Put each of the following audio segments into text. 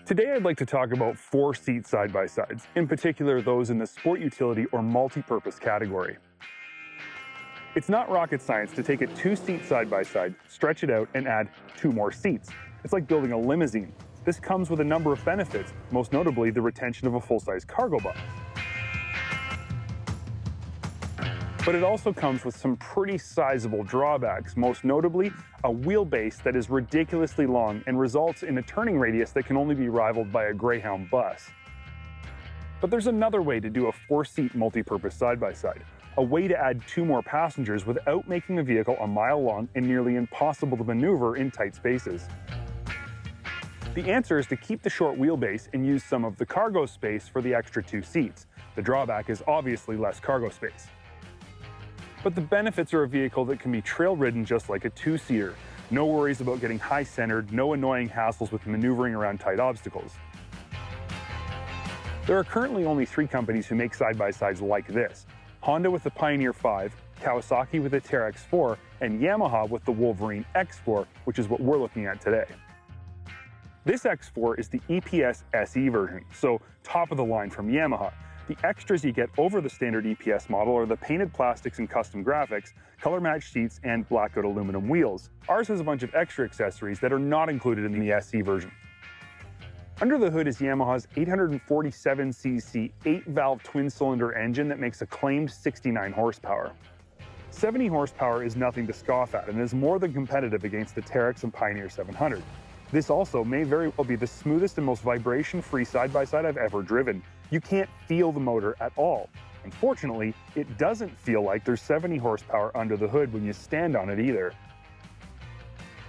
Today I'd like to talk about 4-seat side-by-sides, in particular those in the sport utility or multi-purpose category. It's not rocket science to take a 2-seat side-by-side, stretch it out, and add 2 more seats. It's like building a limousine. This comes with a number of benefits, most notably the retention of a full-size cargo box. But it also comes with some pretty sizable drawbacks, most notably a wheelbase that is ridiculously long and results in a turning radius that can only be rivaled by a Greyhound bus. But there's another way to do a 4-seat multi-purpose side-by-side, a way to add 2 more passengers without making the vehicle a mile long and nearly impossible to maneuver in tight spaces. The answer is to keep the short wheelbase and use some of the cargo space for the extra 2 seats. The drawback is obviously less cargo space. But the benefits are a vehicle that can be trail-ridden just like a 2-seater. No worries about getting high-centered, no annoying hassles with maneuvering around tight obstacles. There are currently only 3 companies who make side-by-sides like this: Honda with the Pioneer 5, Kawasaki with the X4, and Yamaha with the Wolverine X4, which is what we're looking at today. This X4 is the EPS SE version, so top of the line from Yamaha. The extras you get over the standard EPS model are the painted plastics and custom graphics, color-matched seats, and blackout aluminum wheels. Ours has a bunch of extra accessories that are not included in the SE version. Under the hood is Yamaha's 847cc 8-valve twin-cylinder engine that makes a claimed 69 horsepower. 70 horsepower is nothing to scoff at and is more than competitive against the Terex and Pioneer 700. This also may very well be the smoothest and most vibration-free side-by-side I've ever driven. You can't feel the motor at all. Unfortunately, it doesn't feel like there's 70 horsepower under the hood when you stand on it either.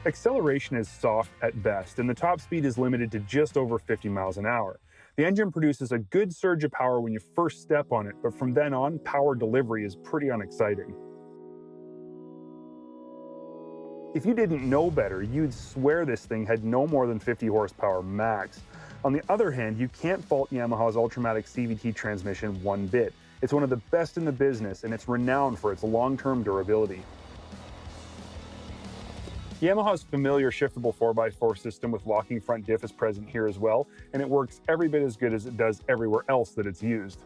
Acceleration is soft at best, and the top speed is limited to just over 50 miles an hour. The engine produces a good surge of power when you first step on it, but from then on, power delivery is pretty unexciting. If you didn't know better, you'd swear this thing had no more than 50 horsepower max. On the other hand, you can't fault Yamaha's Ultramatic CVT transmission one bit. It's one of the best in the business, and it's renowned for its long-term durability. Yamaha's familiar shiftable 4x4 system with locking front diff is present here as well, and it works every bit as good as it does everywhere else that it's used.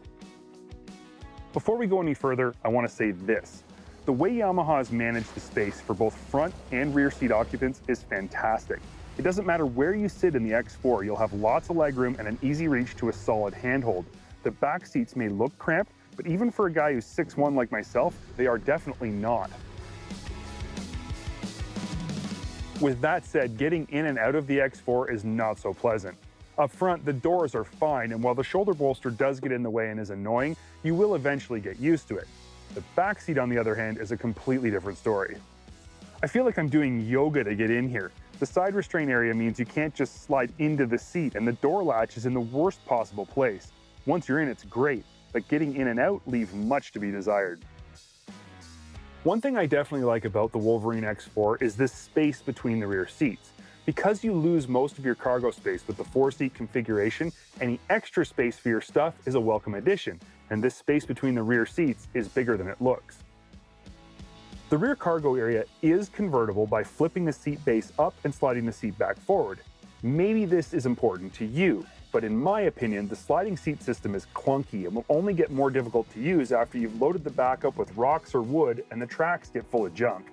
Before we go any further, I want to say this. The way Yamaha has managed the space for both front and rear seat occupants is fantastic. It doesn't matter where you sit in the X4, you'll have lots of legroom and an easy reach to a solid handhold. The back seats may look cramped, but even for a guy who's 6'1" like myself, they are definitely not. With that said, getting in and out of the X4 is not so pleasant. Up front, the doors are fine, and while the shoulder bolster does get in the way and is annoying, you will eventually get used to it. The back seat, on the other hand, is a completely different story. I feel like I'm doing yoga to get in here. The side restraint area means you can't just slide into the seat, and the door latch is in the worst possible place. Once you're in, it's great, but getting in and out leaves much to be desired. One thing I definitely like about the Wolverine X4 is this space between the rear seats. Because you lose most of your cargo space with the 4-seat configuration, any extra space for your stuff is a welcome addition, and this space between the rear seats is bigger than it looks. The rear cargo area is convertible by flipping the seat base up and sliding the seat back forward. Maybe this is important to you, but in my opinion, the sliding seat system is clunky and will only get more difficult to use after you've loaded the back up with rocks or wood and the tracks get full of junk.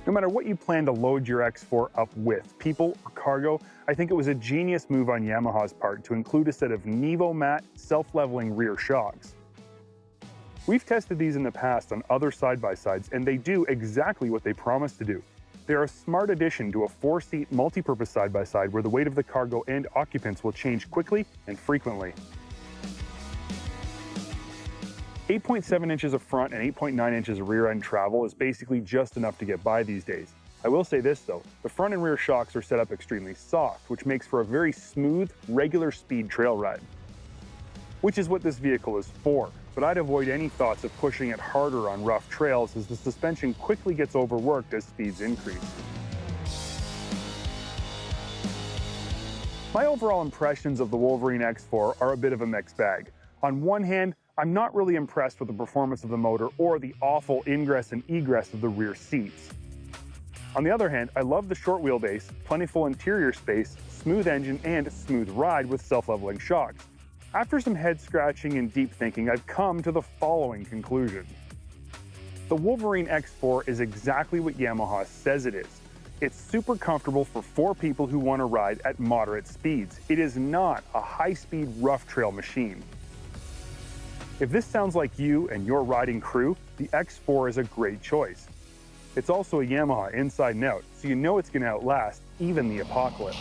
No matter what you plan to load your X4 up with, people or cargo, I think it was a genius move on Yamaha's part to include a set of Nevomat self-leveling rear shocks. We've tested these in the past on other side-by-sides, and they do exactly what they promise to do. They're a smart addition to a 4-seat multi-purpose side-by-side where the weight of the cargo and occupants will change quickly and frequently. 8.7 inches of front and 8.9 inches of rear end travel is basically just enough to get by these days. I will say this though, the front and rear shocks are set up extremely soft, which makes for a very smooth, regular speed trail ride. Which is what this vehicle is for, but I'd avoid any thoughts of pushing it harder on rough trails as the suspension quickly gets overworked as speeds increase. My overall impressions of the Wolverine X4 are a bit of a mixed bag. On one hand, I'm not really impressed with the performance of the motor or the awful Ingress and Egress of the rear seats. On the other hand, I love the short wheelbase, plentiful interior space, smooth engine, and smooth ride with self-leveling shocks. After some head scratching and deep thinking, I've come to the following conclusion. The Wolverine X4 is exactly what Yamaha says it is. It's super comfortable for 4 people who want to ride at moderate speeds. It is not a high-speed rough trail machine. If this sounds like you and your riding crew, the X4 is a great choice. It's also a Yamaha inside and out, so you know it's going to outlast even the apocalypse.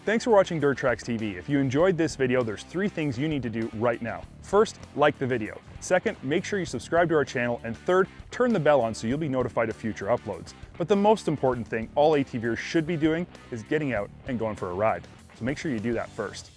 Thanks for watching Dirt Tracks TV. If you enjoyed this video, there's 3 things you need to do right now. First, like the video. Second, make sure you subscribe to our channel. And third, turn the bell on so you'll be notified of future uploads. But the most important thing all ATVers should be doing is getting out and going for a ride. So make sure you do that first.